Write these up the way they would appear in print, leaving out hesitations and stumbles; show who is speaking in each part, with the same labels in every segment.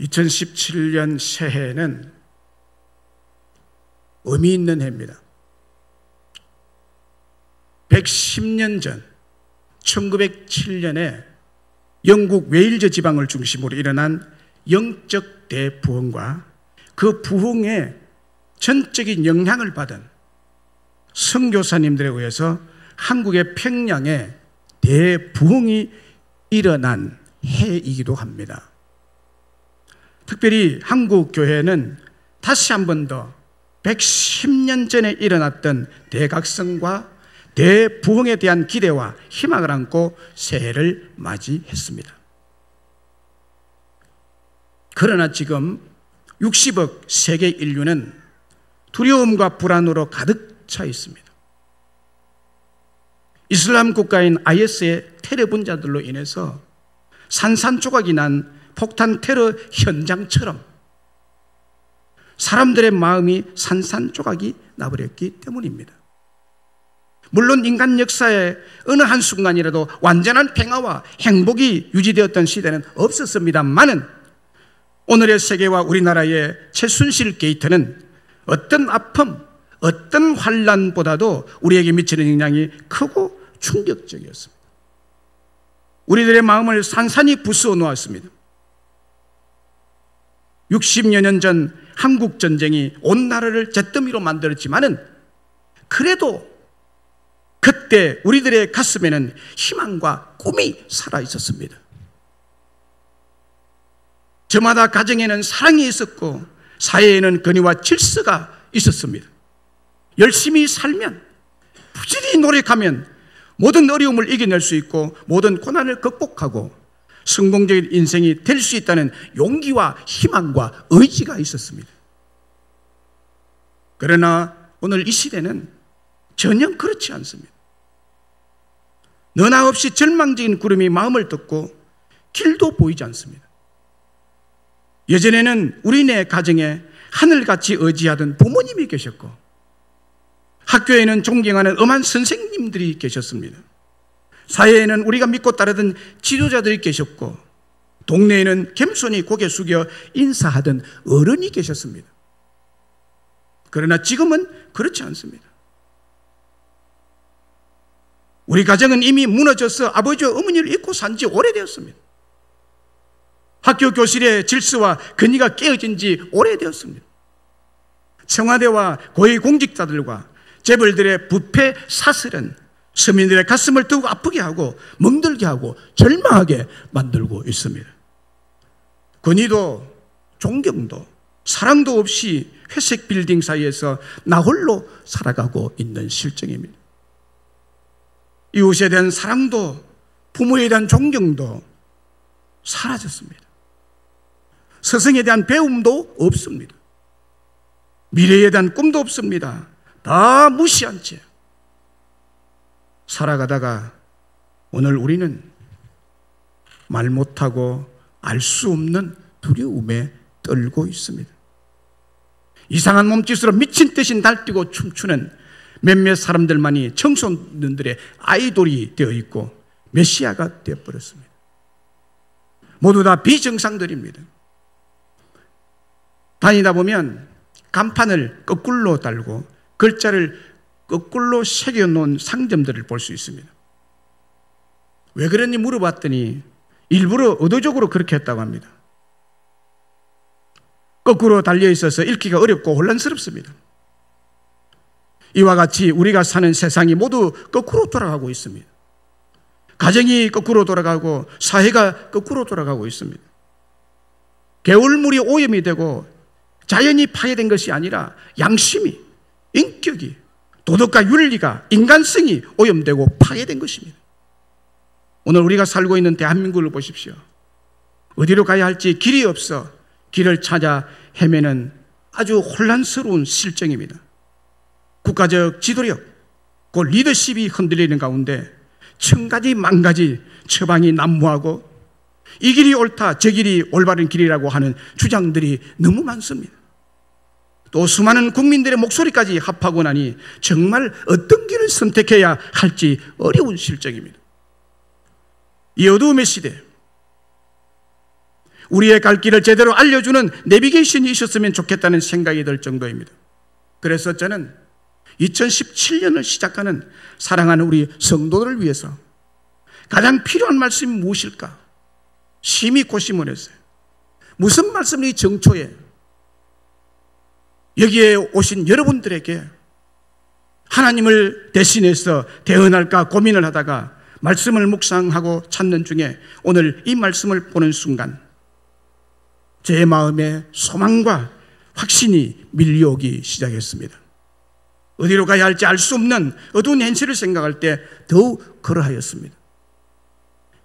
Speaker 1: 2017년 새해는 의미 있는 해입니다. 110년 전 1907년에 영국 웨일즈 지방을 중심으로 일어난 영적 대부흥과 그 부흥에 전적인 영향을 받은 선교사님들에 의해서 한국의 평양에 대부흥이 일어난 해이기도 합니다. 특별히 한국 교회는 다시 한 번 더 110년 전에 일어났던 대각성과 대부흥에 대한 기대와 희망을 안고 새해를 맞이했습니다. 그러나 지금 60억 세계 인류는 두려움과 불안으로 가득 차 있습니다. 이슬람 국가인 IS의 테러 분자들로 인해서 산산조각이 난 폭탄 테러 현장처럼 사람들의 마음이 산산조각이 나버렸기 때문입니다. 물론 인간 역사의 어느 한순간이라도 완전한 평화와 행복이 유지되었던 시대는 없었습니다만은 오늘의 세계와 우리나라의 최순실 게이트는 어떤 아픔, 어떤 환란보다도 우리에게 미치는 영향이 크고 충격적이었습니다. 우리들의 마음을 산산이 부수어 놓았습니다. 60여 년 전 한국 전쟁이 온 나라를 잿더미로 만들었지만은 그래도 그때 우리들의 가슴에는 희망과 꿈이 살아 있었습니다. 저마다 가정에는 사랑이 있었고 사회에는 권위와 질서가 있었습니다. 열심히 살면, 부지런히 노력하면 모든 어려움을 이겨낼 수 있고 모든 고난을 극복하고 성공적인 인생이 될 수 있다는 용기와 희망과 의지가 있었습니다. 그러나 오늘 이 시대는 전혀 그렇지 않습니다. 너나 없이 절망적인 구름이 마음을 덮고 길도 보이지 않습니다. 예전에는 우리네 가정에 하늘같이 의지하던 부모님이 계셨고 학교에는 존경하는 엄한 선생님들이 계셨습니다. 사회에는 우리가 믿고 따르던 지도자들이 계셨고 동네에는 겸손히 고개 숙여 인사하던 어른이 계셨습니다. 그러나 지금은 그렇지 않습니다. 우리 가정은 이미 무너져서 아버지와 어머니를 잊고 산 지 오래되었습니다. 학교 교실의 질서와 권위가 깨어진 지 오래되었습니다. 청와대와 고위공직자들과 재벌들의 부패 사슬은 서민들의 가슴을 뜨고 아프게 하고 멍들게 하고 절망하게 만들고 있습니다. 권위도 존경도 사랑도 없이 회색 빌딩 사이에서 나 홀로 살아가고 있는 실정입니다. 이웃에 대한 사랑도 부모에 대한 존경도 사라졌습니다. 스승에 대한 배움도 없습니다. 미래에 대한 꿈도 없습니다. 다 무시한 채 살아가다가 오늘 우리는 말 못하고 알 수 없는 두려움에 떨고 있습니다. 이상한 몸짓으로 미친 듯이 날뛰고 춤추는 몇몇 사람들만이 청소년들의 아이돌이 되어 있고 메시아가 되어버렸습니다. 모두 다 비정상들입니다. 다니다 보면 간판을 거꾸로 달고 글자를 거꾸로 새겨놓은 상점들을 볼 수 있습니다. 왜 그러니 물어봤더니 일부러 의도적으로 그렇게 했다고 합니다. 거꾸로 달려있어서 읽기가 어렵고 혼란스럽습니다. 이와 같이 우리가 사는 세상이 모두 거꾸로 돌아가고 있습니다. 가정이 거꾸로 돌아가고 사회가 거꾸로 돌아가고 있습니다. 개울물이 오염이 되고 자연이 파괴된 것이 아니라 양심이, 인격이, 도덕과 윤리가, 인간성이 오염되고 파괴된 것입니다. 오늘 우리가 살고 있는 대한민국을 보십시오. 어디로 가야 할지 길이 없어 길을 찾아 헤매는 아주 혼란스러운 실정입니다. 국가적 지도력, 그 리더십이 흔들리는 가운데 천가지 만가지 처방이 난무하고 이 길이 옳다, 저 길이 올바른 길이라고 하는 주장들이 너무 많습니다. 또 수많은 국민들의 목소리까지 합하고 나니 정말 어떤 길을 선택해야 할지 어려운 실정입니다. 이 어두움의 시대, 우리의 갈 길을 제대로 알려주는 내비게이션이 있었으면 좋겠다는 생각이 들 정도입니다. 그래서 저는 2017년을 시작하는 사랑하는 우리 성도들을 위해서 가장 필요한 말씀이 무엇일까? 심히 고심을 했어요. 무슨 말씀이 정초에 여기에 오신 여러분들에게 하나님을 대신해서 대언할까 고민을 하다가 말씀을 묵상하고 찾는 중에 오늘 이 말씀을 보는 순간 제 마음에 소망과 확신이 밀려오기 시작했습니다. 어디로 가야 할지 알 수 없는 어두운 현실을 생각할 때 더욱 그러하였습니다.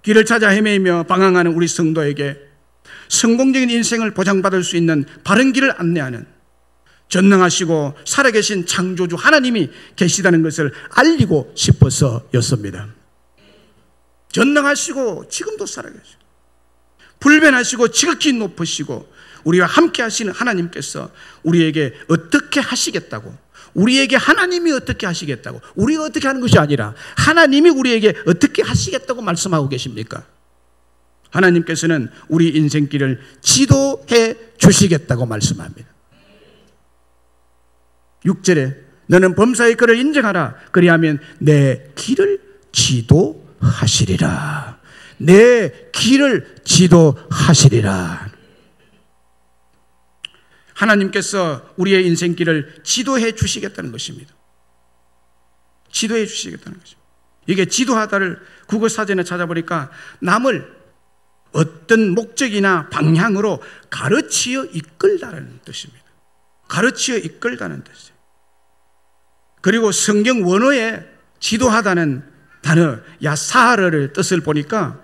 Speaker 1: 길을 찾아 헤매며 방황하는 우리 성도에게 성공적인 인생을 보장받을 수 있는 바른 길을 안내하는 전능하시고 살아계신 창조주 하나님이 계시다는 것을 알리고 싶어서였습니다. 전능하시고 지금도 살아계시고 불변하시고 지극히 높으시고 우리와 함께 하시는 하나님께서 우리에게 어떻게 하시겠다고, 우리에게 하나님이 어떻게 하시겠다고, 우리가 어떻게 하는 것이 아니라 하나님이 우리에게 어떻게 하시겠다고 말씀하고 계십니까? 하나님께서는 우리 인생길을 지도해 주시겠다고 말씀합니다. 6절에 너는 범사의 그를 인정하라. 그리하면 내 길을 지도하시리라. 내 길을 지도하시리라. 하나님께서 우리의 인생길을 지도해 주시겠다는 것입니다. 지도해 주시겠다는 것입니다. 이게 지도하다를 국어사전에 찾아보니까 남을 어떤 목적이나 방향으로 가르치어 이끌다라는 뜻입니다. 가르치어 이끌다는 뜻이에요. 그리고 성경 원어에 지도하다는 단어 야사르를 뜻을 보니까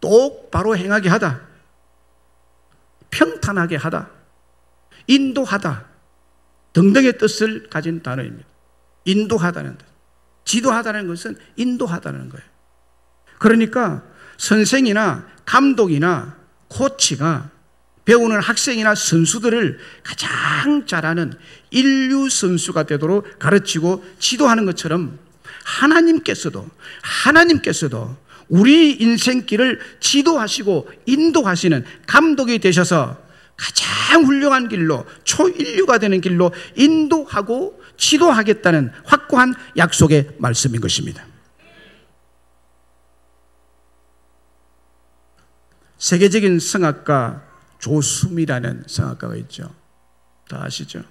Speaker 1: 똑바로 행하게 하다, 평탄하게 하다, 인도하다 등등의 뜻을 가진 단어입니다. 인도하다는 뜻. 지도하다는 것은 인도하다는 거예요. 그러니까 선생이나 감독이나 코치가 배우는 학생이나 선수들을 가장 잘하는 인류 선수가 되도록 가르치고 지도하는 것처럼 하나님께서도 우리 인생길을 지도하시고 인도하시는 감독이 되셔서 가장 훌륭한 길로, 초인류가 되는 길로 인도하고 지도하겠다는 확고한 약속의 말씀인 것입니다. 세계적인 성악가 조수미라는 성악가가 있죠. 다 아시죠?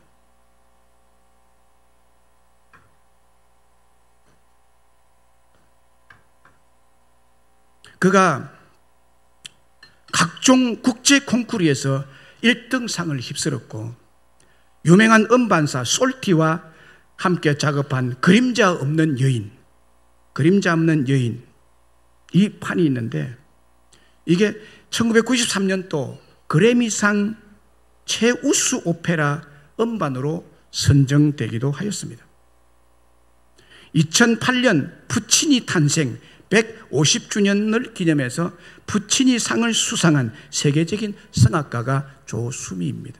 Speaker 1: 그가 각종 국제 콩쿠르에서 1등상을 휩쓸었고 유명한 음반사 솔티와 함께 작업한 그림자 없는 여인 이 판이 있는데 이게 1993년도 그래미상 최우수 오페라 음반으로 선정되기도 하였습니다. 2008년 푸치니 탄생 150주년을 기념해서 푸치니상을 수상한 세계적인 성악가가 조수미입니다.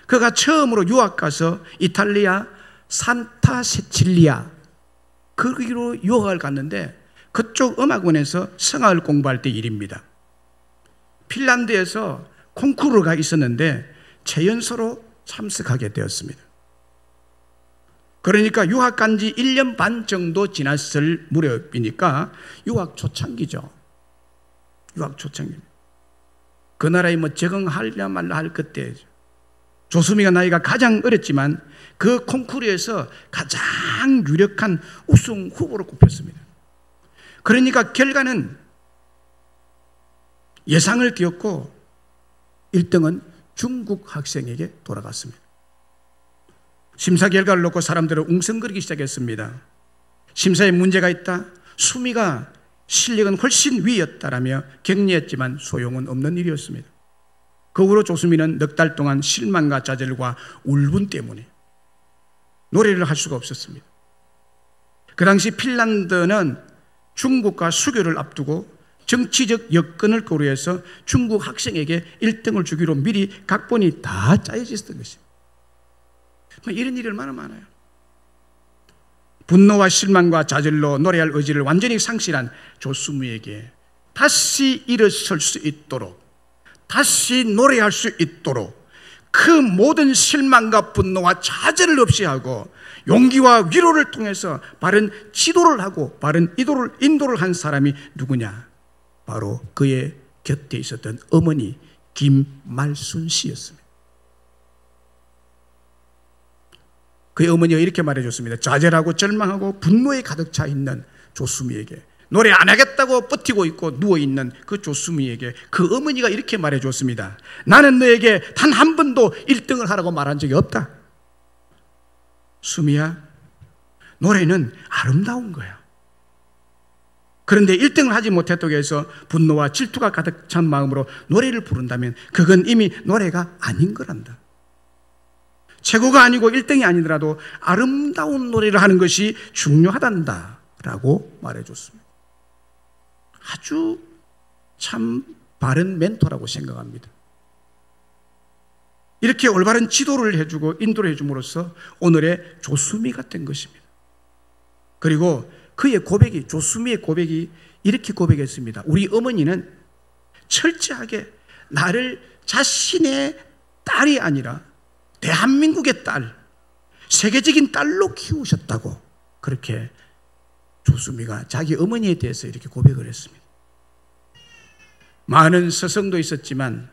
Speaker 1: 그가 처음으로 유학 가서 이탈리아 산타 세칠리아 거기로 유학을 갔는데 그쪽 음악원에서 성악을 공부할 때 일입니다. 핀란드에서 콩쿠르가 있었는데 최연소로 참석하게 되었습니다. 그러니까 유학 간 지 1년 반 정도 지났을 무렵이니까 유학 초창기죠. 유학 초창기. 그 나라에 적응하려 말라 할 그때죠. 조수미가 나이가 가장 어렸지만 그 콩쿠르에서 가장 유력한 우승 후보로 꼽혔습니다. 그러니까 결과는 예상을 뛰었고 1등은 중국 학생에게 돌아갔습니다. 심사 결과를 놓고 사람들은 웅성거리기 시작했습니다. 심사에 문제가 있다, 수미가 실력은 훨씬 위였다라며 격려했지만 소용은 없는 일이었습니다. 그 후로 조수미는 넉 달 동안 실망과 좌절과 울분 때문에 노래를 할 수가 없었습니다. 그 당시 핀란드는 중국과 수교를 앞두고 정치적 여건을 고려해서 중국 학생에게 1등을 주기로 미리 각본이 다 짜여져 있었던 것입니다. 이런 일이 얼마나 많아요. 분노와 실망과 좌절로 노래할 의지를 완전히 상실한 조수미에게 다시 일어설 수 있도록 다시 노래할 수 있도록 그 모든 실망과 분노와 좌절을 없이 하고 용기와 위로를 통해서 바른 지도를 하고 바른 인도를 한 사람이 누구냐? 바로 그의 곁에 있었던 어머니 김말순 씨였습니다. 그의 어머니가 이렇게 말해줬습니다. 좌절하고 절망하고 분노에 가득 차 있는 조수미에게, 노래 안 하겠다고 버티고 있고 누워있는 그 조수미에게 그 어머니가 이렇게 말해줬습니다. 나는 너에게 단 한 번도 1등을 하라고 말한 적이 없다. 수미야, 노래는 아름다운 거야. 그런데 1등을 하지 못했다고 해서 분노와 질투가 가득 찬 마음으로 노래를 부른다면 그건 이미 노래가 아닌 거란다. 최고가 아니고 1등이 아니더라도 아름다운 노래를 하는 것이 중요하단다 라고 말해줬습니다. 아주 참 바른 멘토라고 생각합니다. 이렇게 올바른 지도를 해주고 인도를 해줌으로써 오늘의 조수미가 된 것입니다. 그리고 그의 고백이, 조수미의 고백이 이렇게 고백했습니다. 우리 어머니는 철저하게 나를 자신의 딸이 아니라 대한민국의 딸, 세계적인 딸로 키우셨다고 그렇게 조수미가 자기 어머니에 대해서 이렇게 고백을 했습니다. 많은 서성도 있었지만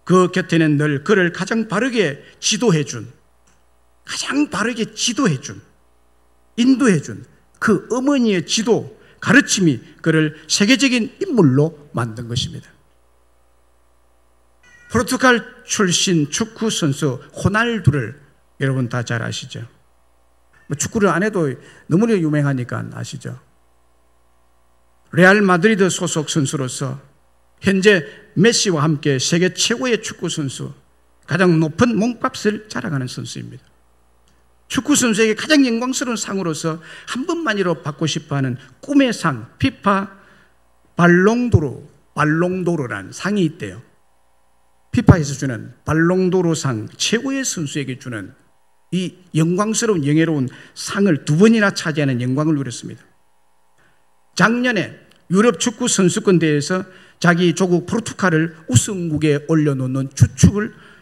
Speaker 1: 그 곁에는 늘 그를 가장 바르게 지도해준, 가장 바르게 지도해준, 인도해준 그 어머니의 지도, 가르침이 그를 세계적인 인물로 만든 것입니다. 포르투갈 출신 축구 선수 호날두를 여러분 다 잘 아시죠? 축구를 안 해도 너무나 유명하니까 아시죠? 레알 마드리드 소속 선수로서 현재 메시와 함께 세계 최고의 축구 선수, 가장 높은 몸값을 자랑하는 선수입니다. 축구 선수에게 가장 영광스러운 상으로서 한 번만이라도 받고 싶어하는 꿈의 상, 피파 발롱도르라는 상이 있대요. 피파에서 주는 발롱도르상, 최고의 선수에게 주는 이 영광스러운 영예로운 상을 2번이나 차지하는 영광을 누렸습니다. 작년에 유럽 축구 선수권 대회에서 자기 조국 포르투갈을 우승국에 올려놓는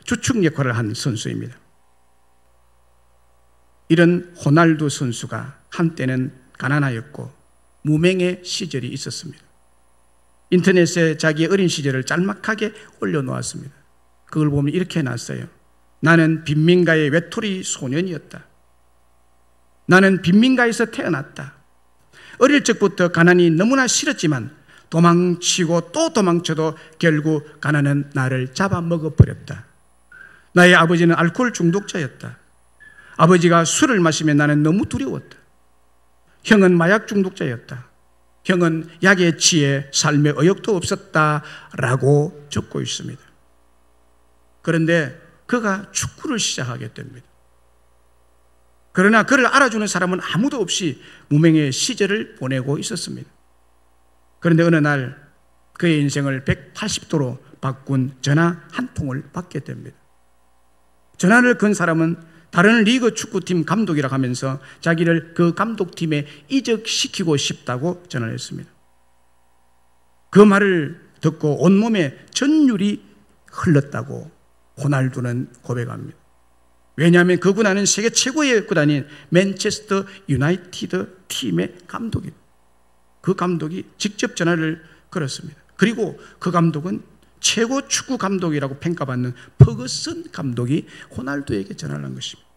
Speaker 1: 주축 역할을 한 선수입니다. 이런 호날두 선수가 한때는 가난하였고 무명의 시절이 있었습니다. 인터넷에 자기의 어린 시절을 짤막하게 올려놓았습니다. 그걸 보면 이렇게 해놨어요. 나는 빈민가의 외톨이 소년이었다. 나는 빈민가에서 태어났다. 어릴 적부터 가난이 너무나 싫었지만 도망치고 또 도망쳐도 결국 가난은 나를 잡아먹어버렸다. 나의 아버지는 알코올 중독자였다. 아버지가 술을 마시면 나는 너무 두려웠다. 형은 마약 중독자였다. 형은 약에 취해 삶에 의욕도 없었다라고 적고 있습니다. 그런데 그가 축구를 시작하게 됩니다. 그러나 그를 알아주는 사람은 아무도 없이 무명의 시절을 보내고 있었습니다. 그런데 어느 날 그의 인생을 180도로 바꾼 전화 한 통을 받게 됩니다. 전화를 건 사람은 다른 리그 축구팀 감독이라고 하면서 자기를 그 감독팀에 이적시키고 싶다고 전화를 했습니다. 그 말을 듣고 온몸에 전율이 흘렀다고 호날두는 고백합니다. 왜냐하면 그 구단은 세계 최고의 구단인 맨체스터 유나이티드 팀의 감독입니다. 그 감독이 직접 전화를 걸었습니다. 그리고 그 감독은 최고 축구 감독이라고 평가받는 퍼거슨 감독이 호날두에게 전화를 한 것입니다.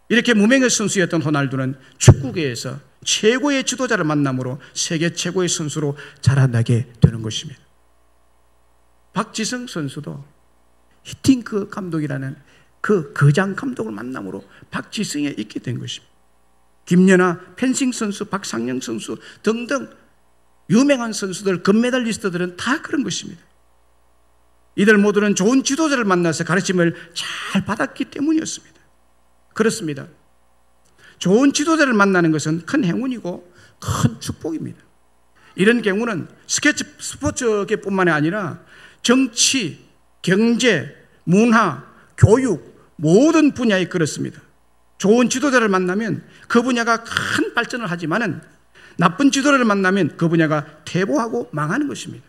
Speaker 1: 이렇게 무명의 선수였던 호날두는 축구계에서 최고의 지도자를 만남으로 세계 최고의 선수로 자라나게 되는 것입니다. 박지성 선수도 히팅크 감독이라는 그 거장 감독을 만남으로 박지성에 있게 된 것입니다. 김연아, 펜싱 선수, 박상영 선수 등등 유명한 선수들, 금메달리스트들은 다 그런 것입니다. 이들 모두는 좋은 지도자를 만나서 가르침을 잘 받았기 때문이었습니다. 그렇습니다. 좋은 지도자를 만나는 것은 큰 행운이고 큰 축복입니다. 이런 경우는 스포츠계뿐만 아니라 정치, 경제, 문화, 교육 모든 분야에 그렇습니다. 좋은 지도자를 만나면 그 분야가 큰 발전을 하지만은 나쁜 지도자를 만나면 그 분야가 퇴보하고 망하는 것입니다.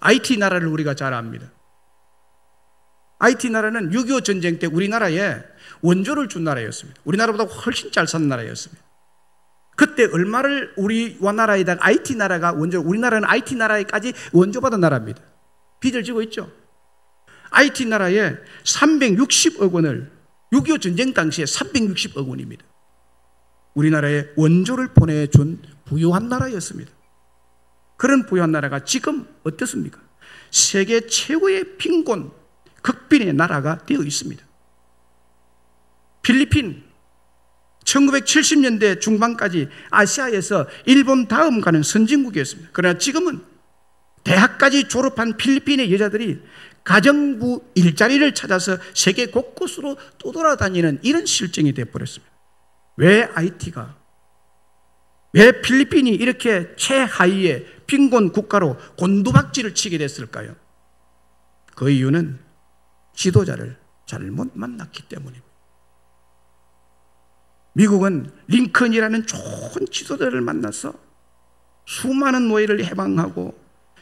Speaker 1: IT 나라를 우리가 잘 압니다. IT 나라는 6.25 전쟁 때 우리나라에 원조를 준 나라였습니다. 우리나라보다 훨씬 잘 사는 나라였습니다. 그때 얼마를 우리와 나라에다가 IT 나라가 원조, 우리나라는 IT 나라에까지 원조받은 나라입니다. 빚을 지고 있죠. IT 나라에 360억 원을 6.25 전쟁 당시에 360억 원입니다. 우리나라에 원조를 보내준 부유한 나라였습니다. 그런 부유한 나라가 지금 어떻습니까? 세계 최고의 빈곤, 극빈의 나라가 되어 있습니다. 필리핀 1970년대 중반까지 아시아에서 일본 다음 가는 선진국이었습니다. 그러나 지금은 대학까지 졸업한 필리핀의 여자들이 가정부 일자리를 찾아서 세계 곳곳으로 떠돌아다니는 이런 실정이 되어버렸습니다. 왜 IT가, 왜 필리핀이 이렇게 최하위의 빈곤 국가로 곤두박질을 치게 됐을까요? 그 이유는 지도자를 잘못 만났기 때문입니다. 미국은 링컨이라는 좋은 지도자를 만나서 수많은 노예를 해방하고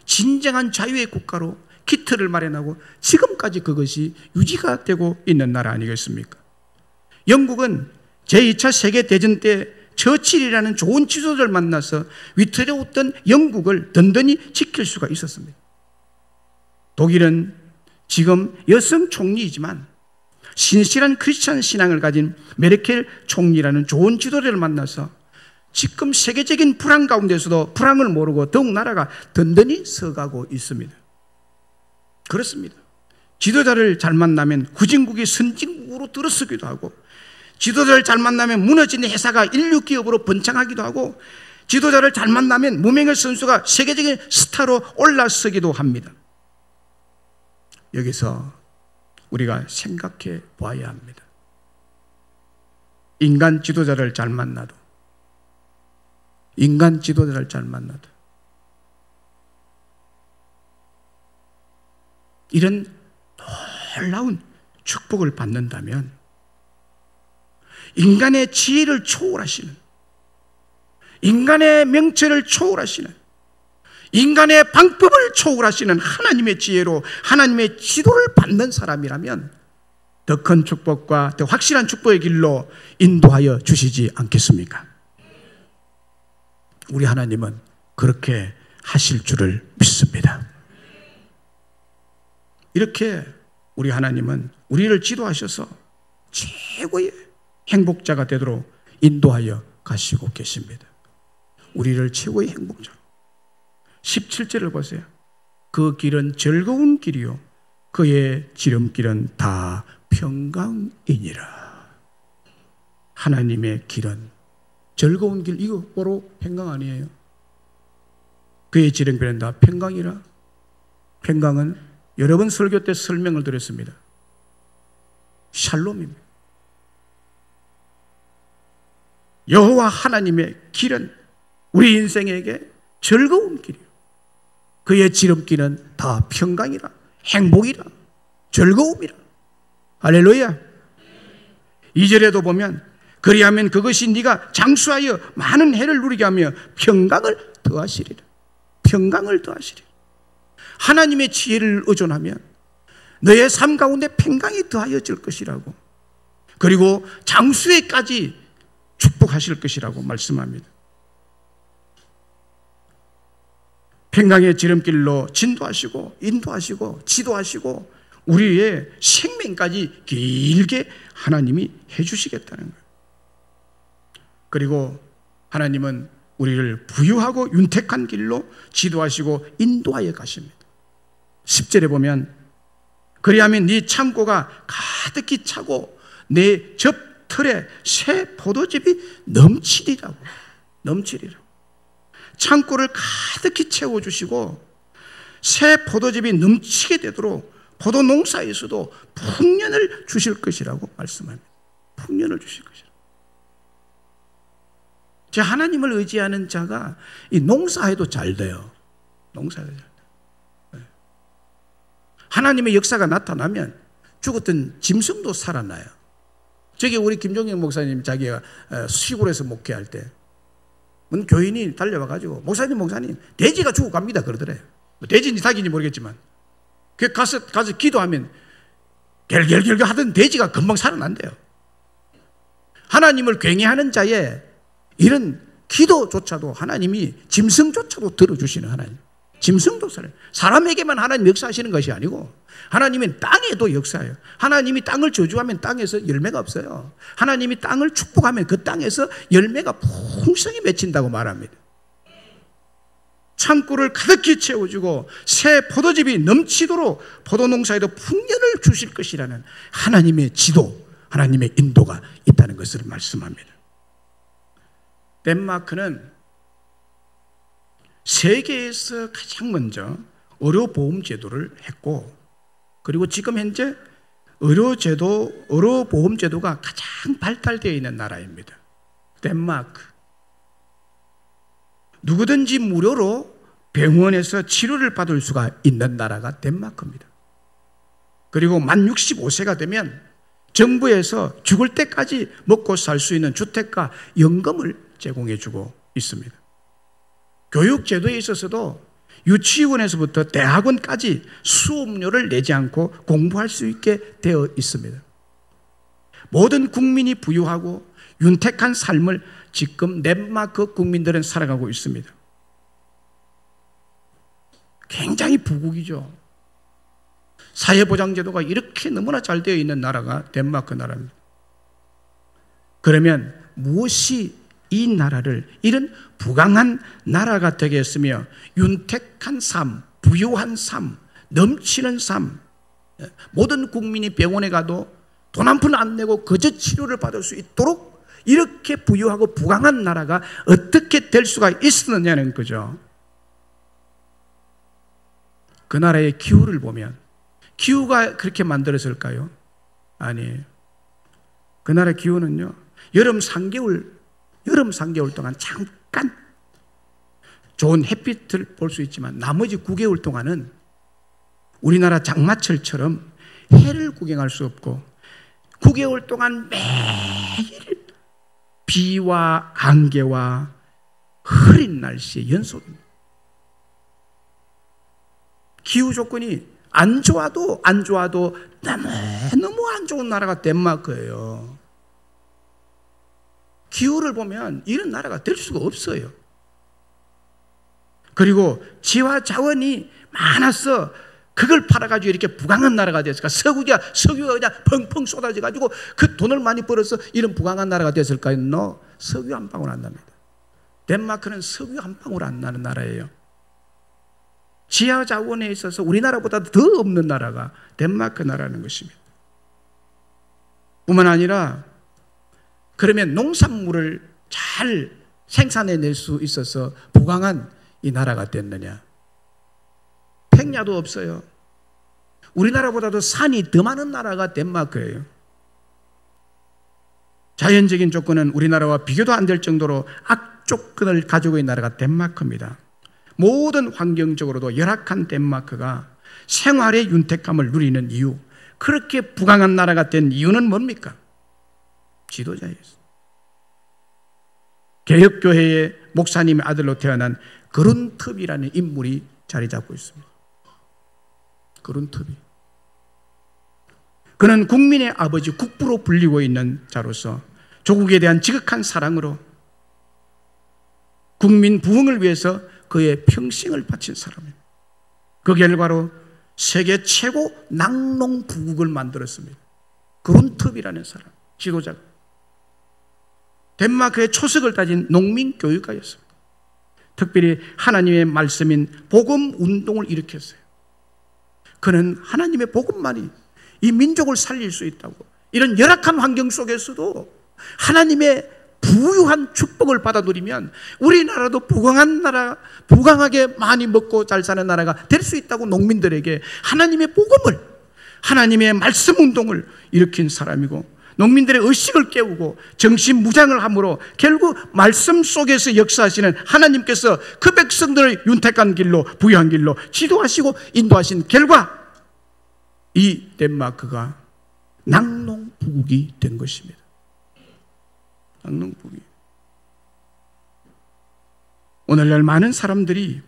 Speaker 1: 진정한 자유의 국가로 기틀을 마련하고 지금까지 그것이 유지가 되고 있는 나라 아니겠습니까? 영국은 제2차 세계대전 때 처칠이라는 좋은 지도자를 만나서 위태로웠던 영국을 든든히 지킬 수가 있었습니다. 독일은 지금 여성 총리이지만 신실한 크리스찬 신앙을 가진 메르켈 총리라는 좋은 지도자를 만나서 지금 세계적인 불황 가운데서도 불황을 모르고 더욱 나라가 든든히 서가고 있습니다. 그렇습니다. 지도자를 잘 만나면 후진국이 선진국으로 들어서기도 하고, 지도자를 잘 만나면 무너진 회사가 인류 기업으로 번창하기도 하고, 지도자를 잘 만나면 무명의 선수가 세계적인 스타로 올라서기도 합니다. 여기서 우리가 생각해 봐야 합니다. 인간 지도자를 잘 만나도, 인간 지도자를 잘 만나도 이런 놀라운 축복을 받는다면 인간의 지혜를 초월하시는, 인간의 명철을 초월하시는, 인간의 방법을 초월하시는 하나님의 지혜로 하나님의 지도를 받는 사람이라면 더 큰 축복과 더 확실한 축복의 길로 인도하여 주시지 않겠습니까? 우리 하나님은 그렇게 하실 줄을 믿습니다. 이렇게 우리 하나님은 우리를 지도하셔서 최고의 행복자가 되도록 인도하여 가시고 계십니다. 우리를 최고의 행복자로. 17절을 보세요. 그 길은 즐거운 길이요 그의 지름길은 다 평강이니라. 하나님의 길은 즐거운 길, 이거 바로 평강 아니에요? 그의 지름길은 다 평강이라. 평강은 여러 번 설교 때 설명을 드렸습니다. 샬롬입니다. 여호와 하나님의 길은 우리 인생에게 즐거운 길이에요. 그의 지름길은 다 평강이라, 행복이라, 즐거움이라. 할렐루야. 2절에도 보면 그리하면 그것이 네가 장수하여 많은 해를 누리게 하며 평강을 더하시리라. 평강을 더하시리라. 하나님의 지혜를 의존하면 너의 삶 가운데 평강이 더하여질 것이라고, 그리고 장수에까지 축복하실 것이라고 말씀합니다. 평강의 지름길로 진도하시고 인도하시고 지도하시고 우리의 생명까지 길게 하나님이 해주시겠다는 거예요. 그리고 하나님은 우리를 부유하고 윤택한 길로 지도하시고 인도하여 가십니다. 10절에 보면 그리하면 네 창고가 가득히 차고 내 접틀에 새 포도즙이 넘치리라고. 넘치리라고. 창고를 가득히 채워주시고 새 포도즙이 넘치게 되도록 포도 농사에서도 풍년을 주실 것이라고 말씀합니다. 풍년을 주실 것이라고. 제 하나님을 의지하는 자가 이 농사해도 잘 돼요. 농사해도 잘 돼요. 하나님의 역사가 나타나면 죽었던 짐승도 살아나요. 저기 우리 김종영 목사님 자기가 시골에서 목회할 때 교인이 달려와가지고 목사님 돼지가 죽어갑니다 그러더래요. 돼지인지 닭인지 모르겠지만 그 가서 기도하면 결결결결 하던 돼지가 금방 살아난대요. 하나님을 굉해하는 자의 이런 기도조차도 하나님이 짐승조차도 들어주시는 하나님. 짐승도 살아요. 사람에게만 하나님 역사하시는 것이 아니고 하나님은 땅에도 역사해요. 하나님이 땅을 저주하면 땅에서 열매가 없어요. 하나님이 땅을 축복하면 그 땅에서 열매가 풍성히 맺힌다고 말합니다. 창고를 가득히 채워주고 새 포도즙이 넘치도록 포도농사에도 풍년을 주실 것이라는 하나님의 지도, 하나님의 인도가 있다는 것을 말씀합니다. 덴마크는 세계에서 가장 먼저 의료보험 제도를 했고, 그리고 지금 현재 의료보험 제도가 가장 발달되어 있는 나라입니다. 덴마크. 누구든지 무료로 병원에서 치료를 받을 수가 있는 나라가 덴마크입니다. 그리고 만 65세가 되면 정부에서 죽을 때까지 먹고 살 수 있는 주택과 연금을 제공해주고 있습니다. 교육제도에 있어서도 유치원에서부터 대학원까지 수업료를 내지 않고 공부할 수 있게 되어 있습니다. 모든 국민이 부유하고 윤택한 삶을 지금 덴마크 국민들은 살아가고 있습니다. 굉장히 부국이죠. 사회보장제도가 이렇게 너무나 잘 되어 있는 나라가 덴마크 나라입니다. 그러면 무엇이 이 나라를 이런 부강한 나라가 되게 했으며 윤택한 삶, 부유한 삶, 넘치는 삶, 모든 국민이 병원에 가도 돈 한 푼 안 내고 거저 치료를 받을 수 있도록 이렇게 부유하고 부강한 나라가 어떻게 될 수가 있었느냐는 거죠. 그 나라의 기후를 보면, 기후가 그렇게 만들어졌을까요? 아니에요. 그 나라 기후는요, 여름 3개월 동안 잠깐 좋은 햇빛을 볼 수 있지만 나머지 9개월 동안은 우리나라 장마철처럼 해를 구경할 수 없고 9개월 동안 매일 비와 안개와 흐린 날씨의 연속입니다. 기후 조건이 안 좋아도 너무 안 좋은 나라가 덴마크예요. 기후를 보면 이런 나라가 될 수가 없어요. 그리고 지와 자원이 많아서 그걸 팔아가지고 이렇게 부강한 나라가 됐을까? 석유가 그냥 펑펑 쏟아져가지고 그 돈을 많이 벌어서 이런 부강한 나라가 됐을까요? No, 석유 한 방울 안 납니다. 덴마크는 석유 한 방울 안 나는 나라예요. 지하 자원에 있어서 우리나라보다 더 없는 나라가 덴마크 나라는 것입니다. 뿐만 아니라 그러면 농산물을 잘 생산해낼 수 있어서 부강한 이 나라가 됐느냐? 백야도 없어요. 우리나라보다도 산이 더 많은 나라가 덴마크예요. 자연적인 조건은 우리나라와 비교도 안 될 정도로 악조건을 가지고 있는 나라가 덴마크입니다. 모든 환경적으로도 열악한 덴마크가 생활의 윤택감을 누리는 이유, 그렇게 부강한 나라가 된 이유는 뭡니까? 지도자였어요. 개혁교회의 목사님의 아들로 태어난 그룬트비라는 인물이 자리 잡고 있습니다. 그룬트비. 그는 국민의 아버지, 국부로 불리고 있는 자로서 조국에 대한 지극한 사랑으로 국민 부흥을 위해서 그의 평생을 바친 사람입니다. 그 결과로 세계 최고 낙농 부국을 만들었습니다. 그룬트비라는 사람, 지도자. 덴마크의 초석을 다진 농민 교육가였습니다. 특별히 하나님의 말씀인 복음 운동을 일으켰어요. 그는 하나님의 복음만이 이 민족을 살릴 수 있다고, 이런 열악한 환경 속에서도 하나님의 부유한 축복을 받아 누리면 우리나라도 부강한 나라, 부강하게 많이 먹고 잘 사는 나라가 될 수 있다고 농민들에게 하나님의 복음을, 하나님의 말씀 운동을 일으킨 사람이고, 농민들의 의식을 깨우고 정신무장을 함으로 결국 말씀 속에서 역사하시는 하나님께서 그 백성들을 윤택한 길로, 부유한 길로 지도하시고 인도하신 결과 이 덴마크가 낙농부국이 된 것입니다. 낙농부국이. 오늘날 많은 사람들이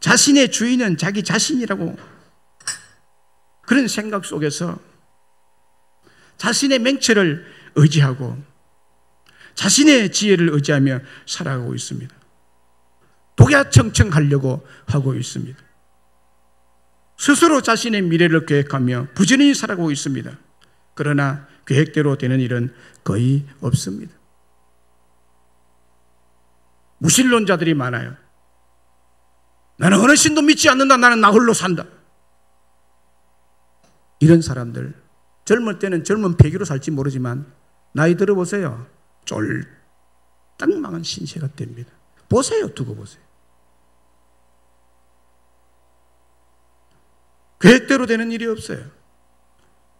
Speaker 1: 자신의 주인은 자기 자신이라고 그런 생각 속에서 자신의 맹체를 의지하고 자신의 지혜를 의지하며 살아가고 있습니다. 독야청청하려고 하고 있습니다. 스스로 자신의 미래를 계획하며 부지런히 살아가고 있습니다. 그러나 계획대로 되는 일은 거의 없습니다. 무신론자들이 많아요. 나는 어느 신도 믿지 않는다. 나는 나 홀로 산다. 이런 사람들 젊을 때는 젊은 패기로 살지 모르지만 나이 들어보세요. 쫄딱 망한 신세가 됩니다. 보세요. 두고 보세요. 계획대로 되는 일이 없어요.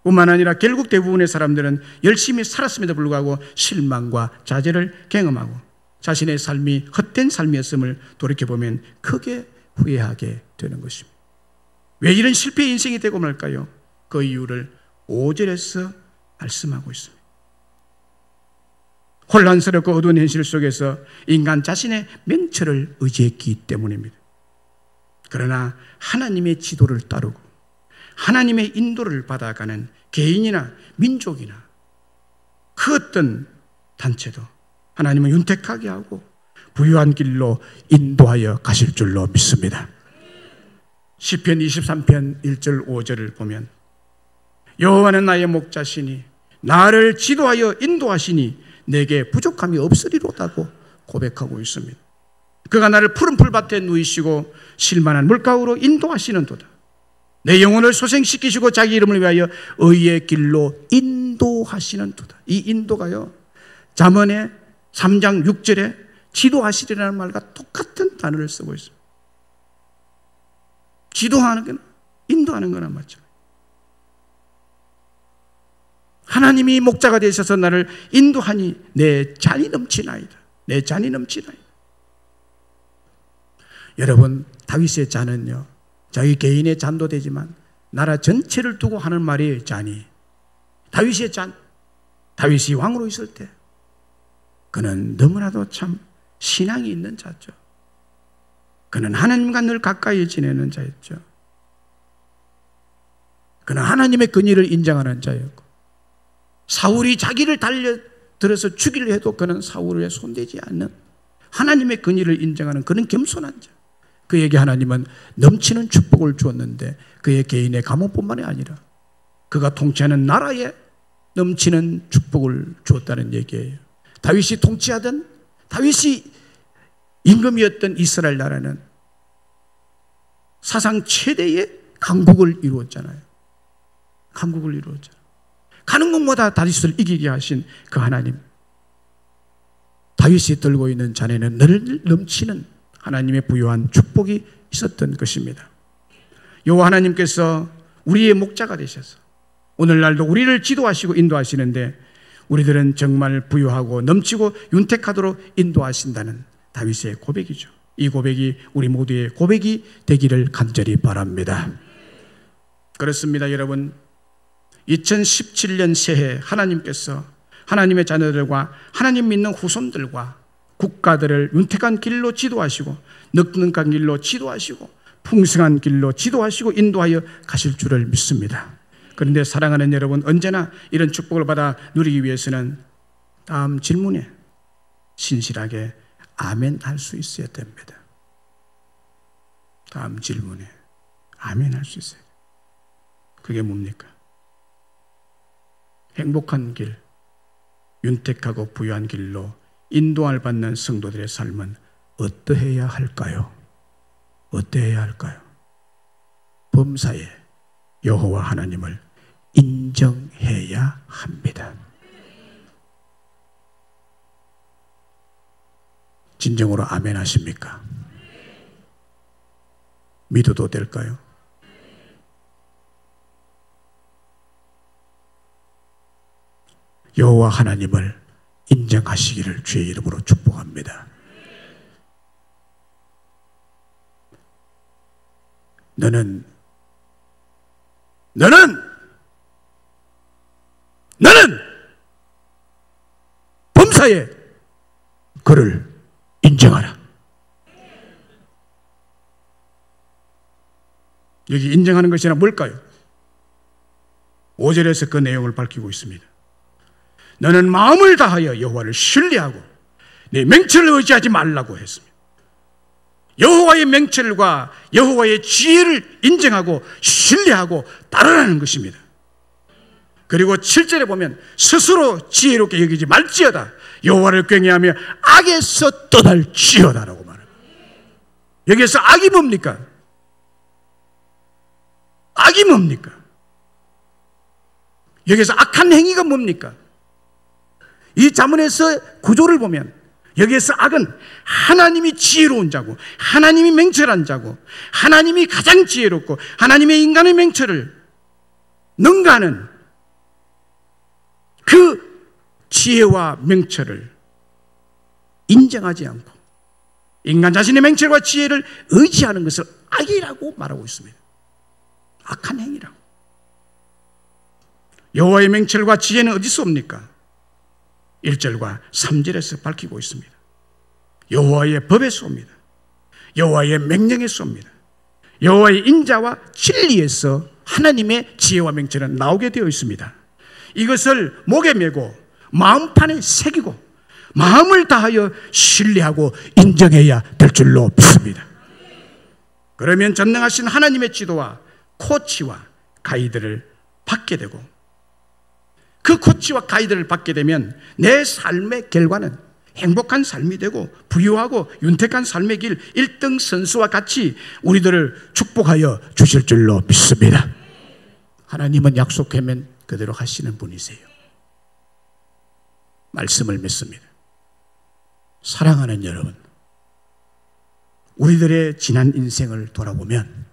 Speaker 1: 뿐만 아니라 결국 대부분의 사람들은 열심히 살았음에도 불구하고 실망과 좌절을 경험하고 자신의 삶이 헛된 삶이었음을 돌이켜보면 크게 후회하게 되는 것입니다. 왜 이런 실패의 인생이 되고 말까요? 그 이유를 5절에서 말씀하고 있습니다. 혼란스럽고 어두운 현실 속에서 인간 자신의 맹처를 의지했기 때문입니다. 그러나 하나님의 지도를 따르고 하나님의 인도를 받아가는 개인이나 민족이나 그 어떤 단체도 하나님은 윤택하게 하고 부유한 길로 인도하여 가실 줄로 믿습니다. 시편 23편 1절 5절을 보면 여호와는 나의 목자시니 나를 지도하여 인도하시니 내게 부족함이 없으리로다고 고백하고 있습니다. 그가 나를 푸른 풀밭에 누이시고 실만한 물가로 인도하시는도다. 내 영혼을 소생시키시고 자기 이름을 위하여 의의 길로 인도하시는도다. 이 인도가요, 잠언의 3장 6절에 지도하시리라는 말과 똑같은 단어를 쓰고 있습니다. 지도하는 거나 인도하는 거나 맞죠. 하나님이 목자가 되셔서 나를 인도하니 내 잔이 넘치나이다. 내 잔이 넘치나이다. 여러분, 다윗의 잔은요, 자기 개인의 잔도 되지만 나라 전체를 두고 하는 말이에요. 잔이. 다윗의 잔, 다윗이 왕으로 있을 때 그는 너무나도 참 신앙이 있는 자죠. 그는 하나님과 늘 가까이 지내는 자였죠. 그는 하나님의 근위를 인정하는 자였고 사울이 자기를 달려들어서 죽이려 해도 그는 사울에 손대지 않는 하나님의 근위를 인정하는 그런 겸손한 자. 그에게 하나님은 넘치는 축복을 주었는데 그의 개인의 가문뿐만이 아니라 그가 통치하는 나라에 넘치는 축복을 주었다는 얘기예요. 다윗이 통치하던, 다윗이 임금이었던 이스라엘 나라는 사상 최대의 강국을 이루었잖아요. 강국을 이루었잖아요. 가는 곳마다 다윗을 이기게 하신 그 하나님. 다윗이 들고 있는 잔에는 늘 넘치는 하나님의 부유한 축복이 있었던 것입니다. 여호와 하나님께서 우리의 목자가 되셔서 오늘날도 우리를 지도하시고 인도하시는데 우리들은 정말 부유하고 넘치고 윤택하도록 인도하신다는 다윗의 고백이죠. 이 고백이 우리 모두의 고백이 되기를 간절히 바랍니다. 그렇습니다, 여러분. 2017년 새해 하나님께서 하나님의 자녀들과 하나님 믿는 후손들과 국가들을 윤택한 길로 지도하시고 넉넉한 길로 지도하시고 풍성한 길로 지도하시고 인도하여 가실 줄을 믿습니다. 그런데 사랑하는 여러분, 언제나 이런 축복을 받아 누리기 위해서는 다음 질문에 신실하게 아멘 할 수 있어야 됩니다. 다음 질문에 아멘 할 수 있어야 돼요. 그게 뭡니까? 행복한 길, 윤택하고 부유한 길로 인도를 받는 성도들의 삶은 어떠해야 할까요? 어떠해야 할까요? 범사에 여호와 하나님을 인정해야 합니다. 진정으로 아멘 하십니까? 믿어도 될까요? 여호와 하나님을 인정하시기를 주의 이름으로 축복합니다. 너는 범사에 그를 인정하라. 여기 인정하는 것이나 뭘까요? 5절에서 그 내용을 밝히고 있습니다. 너는 마음을 다하여 여호와를 신뢰하고 내 맹철을 의지하지 말라고 했습니다. 여호와의 맹철과 여호와의 지혜를 인정하고 신뢰하고 따르라는 것입니다. 그리고 7절에 보면 스스로 지혜롭게 여기지 말지어다 여호와를 경외하며 악에서 떠날지어다라고 말합니다. 여기에서 악이 뭡니까? 악이 뭡니까? 여기에서 악한 행위가 뭡니까? 이 잠언에서 구조를 보면 여기에서 악은 하나님이 지혜로운 자고 하나님이 맹철한 자고 하나님이 가장 지혜롭고 하나님의 인간의 맹철을 능가하는 그 지혜와 맹철을 인정하지 않고 인간 자신의 맹철과 지혜를 의지하는 것을 악이라고 말하고 있습니다. 악한 행위라고. 여호와의 맹철과 지혜는 어디서 옵니까? 1절과 3절에서 밝히고 있습니다. 여호와의 법에서 옵니다. 여호와의 명령에서 옵니다. 여호와의 인자와 진리에서 하나님의 지혜와 맹철은 나오게 되어 있습니다. 이것을 목에 메고 마음판에 새기고 마음을 다하여 신뢰하고 인정해야 될 줄로 믿습니다. 그러면 전능하신 하나님의 지도와 코치와 가이드를 받게 되고 그 코치와 가이드를 받게 되면 내 삶의 결과는 행복한 삶이 되고 부유하고 윤택한 삶의 길 1등 선수와 같이 우리들을 축복하여 주실 줄로 믿습니다. 하나님은 약속하면 그대로 하시는 분이세요. 말씀을 믿습니다. 사랑하는 여러분, 우리들의 지난 인생을 돌아보면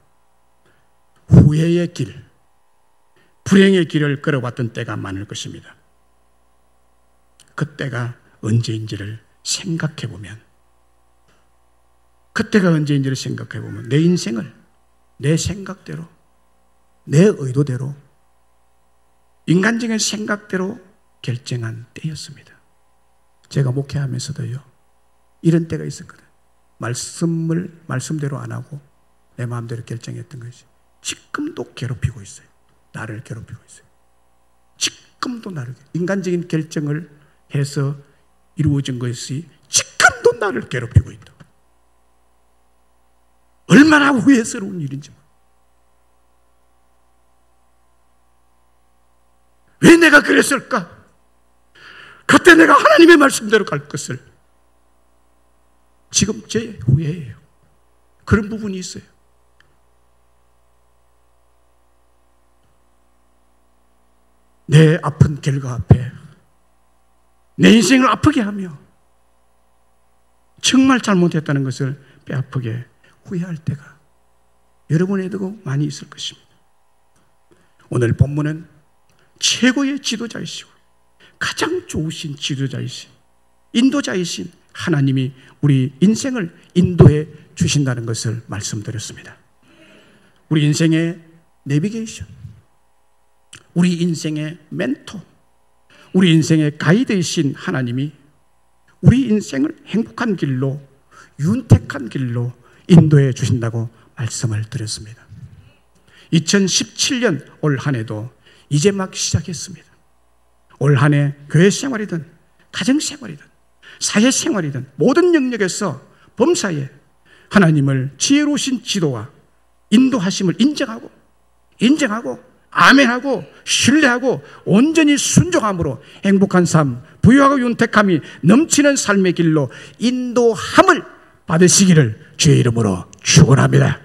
Speaker 1: 후회의 길, 불행의 길을 걸어왔던 때가 많을 것입니다. 그때가 언제인지를 생각해보면 내 인생을 내 생각대로, 내 의도대로, 인간적인 생각대로 결정한 때였습니다. 제가 목회하면서도요, 이런 때가 있었거든요. 말씀대로 안 하고 내 마음대로 결정했던 것이 지금도 괴롭히고 있어요. 나를 괴롭히고 있어요. 지금도 나를, 인간적인 결정을 해서 이루어진 것이 지금도 나를 괴롭히고 있다. 얼마나 후회스러운 일인지. 왜 내가 그랬을까? 그때 내가 하나님의 말씀대로 갈 것을. 지금 제 후회예요. 그런 부분이 있어요. 내 아픈 결과 앞에 내 인생을 아프게 하며 정말 잘못했다는 것을 뼈아프게 후회할 때가 여러분에게도 많이 있을 것입니다. 오늘 본문은 최고의 지도자이시고 가장 좋으신 지도자이신 인도자이신 하나님이 우리 인생을 인도해 주신다는 것을 말씀드렸습니다. 우리 인생의 내비게이션, 우리 인생의 멘토, 우리 인생의 가이드이신 하나님이 우리 인생을 행복한 길로, 윤택한 길로 인도해 주신다고 말씀을 드렸습니다. 2017년 올 한 해도 이제 막 시작했습니다. 올 한 해 교회 생활이든 가정 생활이든 사회 생활이든 모든 영역에서 범사에 하나님을 지혜로우신 지도와 인도하심을 인정하고 아멘하고 신뢰하고 온전히 순종함으로 행복한 삶, 부유하고 윤택함이 넘치는 삶의 길로 인도함을 받으시기를 주의 이름으로 축원합니다.